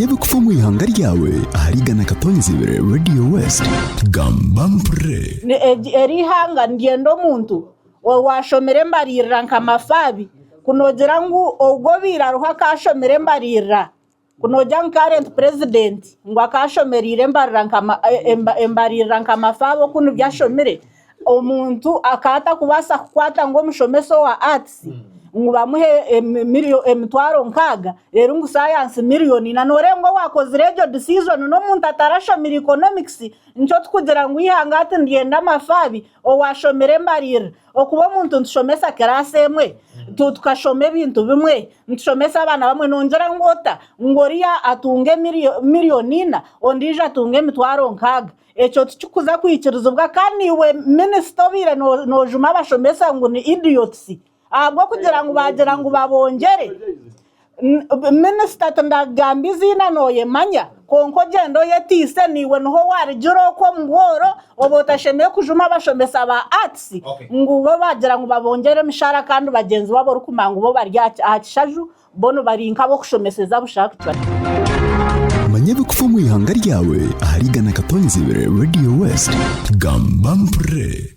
Manya EbirikufaOmuIhanga ryawe aharigana katonyizibire Radio West gamba mpure Eihanga ndienda omuntu owaashomire embariirira nka Mafabi kunogera ngu ogwo biraruha akashomire embariirira kunogera ngu current president ngu akashomerire embariirira nka Mafabi okunu byashomire omuntu akata kubasa kukwata ngo omushomesa wa arts ngu bamuhe emitwaro nkaga rero ngu science million na norengo Owakozire ejo decision no muntu atarashomire economics ncho tukugira ngu Eihanga ati ndienda Mafabi owaashomire embariirira okuba omuntu ntushomesa class emwe tukashome ebintu bimwe ntushomesa abana bamwe nongera ngota ngoriya atunge miliyoni ondija atunge emitwaro nkaga echo tukuza kwikiriza kandi iwe minister obire nojuma abashomesa ngu ni idiots ahubwo kugira ngo bagira ngo babongere minister tandagamba izina noye manya konko gendo yetise niwe noho warijiro ko mboro obotashemeye kujuma abashomesa ba arts ngo bo bagira ngo babongere mishara kandi bagenzi babo rukumanga bo barya akishaju bono barinka bo kushomeseza bushaka Manya EbirikufaOmuIhanga ryawe aharigana katonyizibire Radio West gamba mpure.